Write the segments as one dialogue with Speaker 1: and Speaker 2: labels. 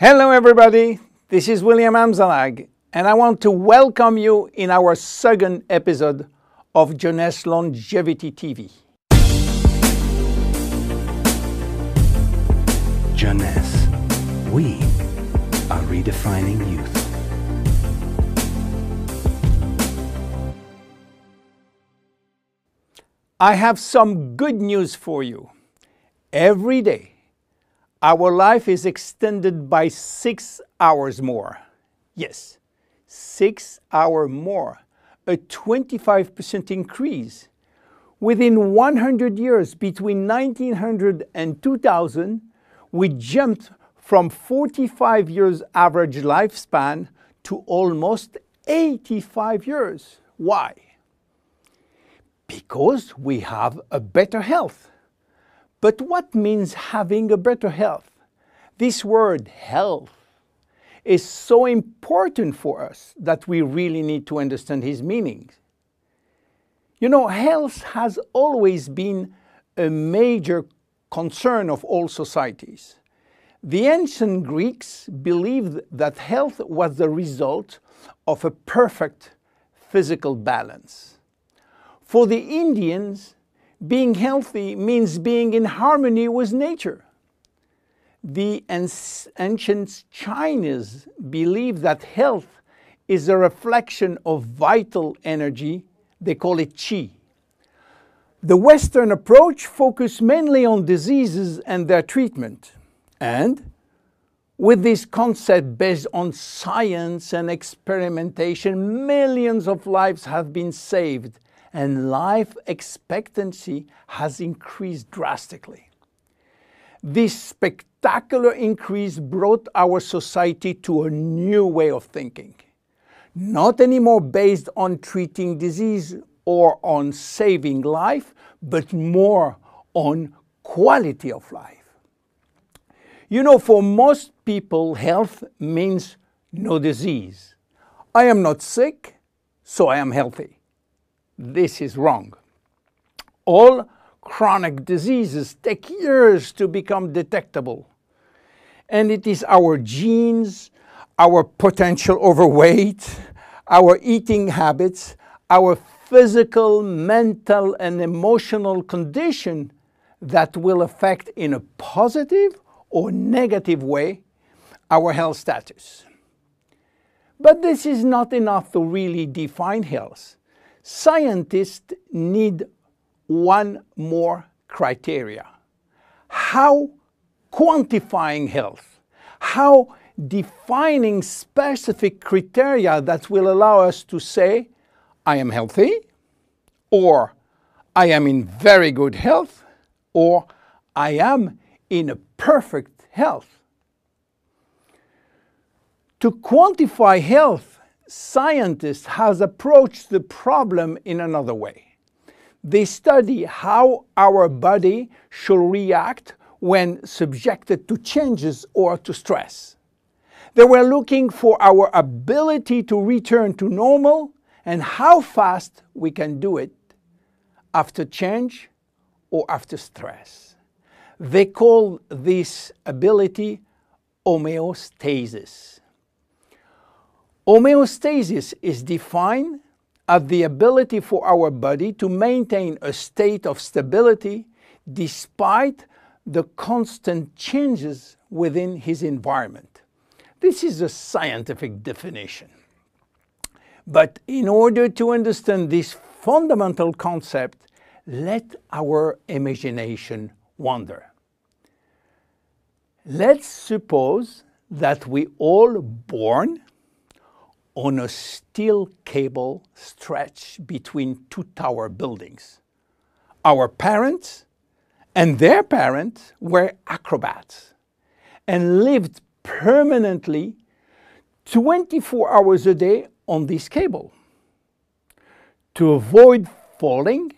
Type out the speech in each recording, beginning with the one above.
Speaker 1: Hello everybody, this is William Amzalag, and I want to welcome you in our second episode of Jeunesse Longevity TV.
Speaker 2: Jeunesse, we are redefining youth.
Speaker 1: I have some good news for you. Every day, our life is extended by 6 hours more. Yes, 6 hours more, a 25% increase. Within 100 years, between 1900 and 2000, we jumped from 45 years average lifespan to almost 85 years. Why? Because we have a better health. But what means having a better health? This word health is so important for us that we really need to understand his meaning. You know, health has always been a major concern of all societies. The ancient Greeks believed that health was the result of a perfect physical balance. For the Indians, being healthy means being in harmony with nature. The ancient Chinese believe that health is a reflection of vital energy. They call it qi. The Western approach focuses mainly on diseases and their treatment. And with this concept based on science and experimentation, millions of lives have been saved and life expectancy has increased drastically. This spectacular increase brought our society to a new way of thinking, not anymore based on treating disease or on saving life, but more on quality of life. You know, for most people, health means no disease. I am not sick, so I am healthy. This is wrong. All chronic diseases take years to become detectable. And it is our genes, our potential overweight, our eating habits, our physical, mental, and emotional condition that will affect in a positive or negative way our health status. But this is not enough to really define health. Scientists need one more criteria. How quantifying health? How defining specific criteria that will allow us to say, I am healthy, or I am in very good health, or I am in a perfect health. To quantify health, scientists have approached the problem in another way. They study how our body should react when subjected to changes or to stress. They were looking for our ability to return to normal and how fast we can do it after change or after stress. They call this ability homeostasis. Homeostasis is defined as the ability for our body to maintain a state of stability despite the constant changes within his environment. This is a scientific definition. But in order to understand this fundamental concept, let our imagination wander. Let's suppose that we all born on a steel cable stretched between two tower buildings. Our parents and their parents were acrobats and lived permanently 24 hours a day on this cable. To avoid falling,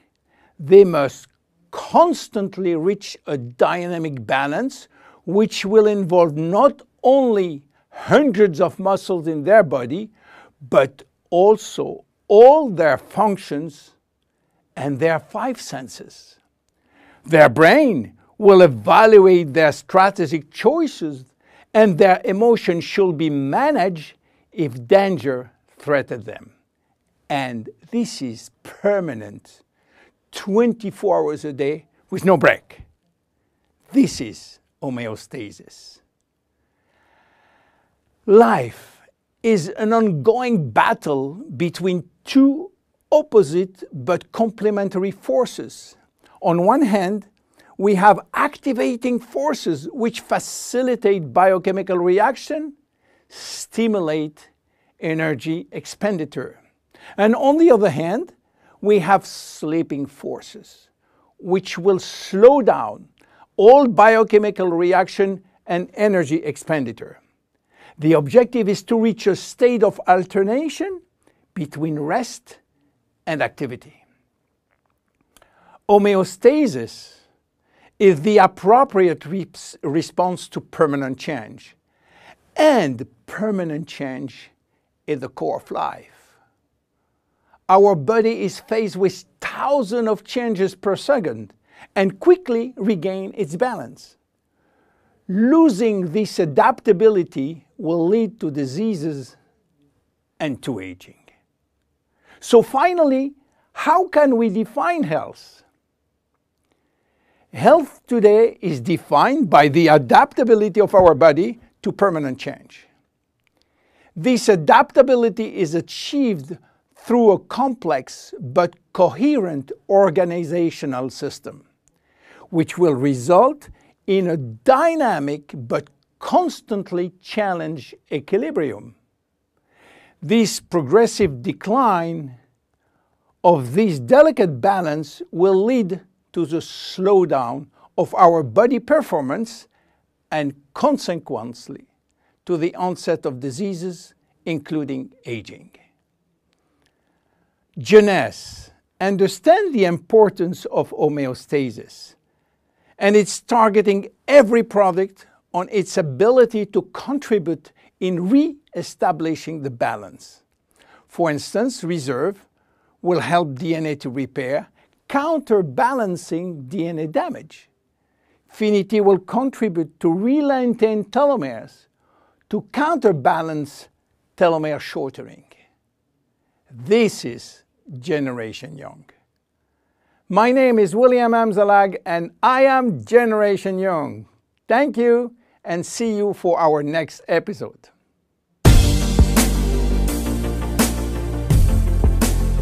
Speaker 1: they must constantly reach a dynamic balance, which will involve not only hundreds of muscles in their body, but also all their functions and their 5 senses. Their brain will evaluate their strategic choices and their emotions should be managed if danger threatens them. And this is permanent, 24 hours a day with no break. This is homeostasis. Life is an ongoing battle between two opposite but complementary forces. On one hand, we have activating forces which facilitate biochemical reaction, stimulate energy expenditure. And on the other hand, we have sleeping forces which will slow down all biochemical reaction and energy expenditure. The objective is to reach a state of alternation between rest and activity. Homeostasis is the appropriate response to permanent change. And permanent change is the core of life. Our body is faced with thousands of changes per second and quickly regain its balance. Losing this adaptability will lead to diseases and to aging. So finally, how can we define health? Health today is defined by the adaptability of our body to permanent change. This adaptability is achieved through a complex but coherent organizational system, which will result in a dynamic but constantly challenged equilibrium. This progressive decline of this delicate balance will lead to the slowdown of our body performance and consequently to the onset of diseases, including aging. Jeunesse understands the importance of homeostasis, and it's targeting every product on its ability to contribute in re-establishing the balance. For instance, Reserve will help DNA to repair, counterbalancing DNA damage. Finity will contribute to re-lengthen telomeres to counterbalance telomere shortening. This is Generation Young. My name is William Amzalag and I am Generation Young. Thank you and see you for our next episode.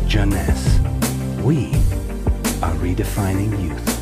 Speaker 2: Jeunesse. We are redefining youth.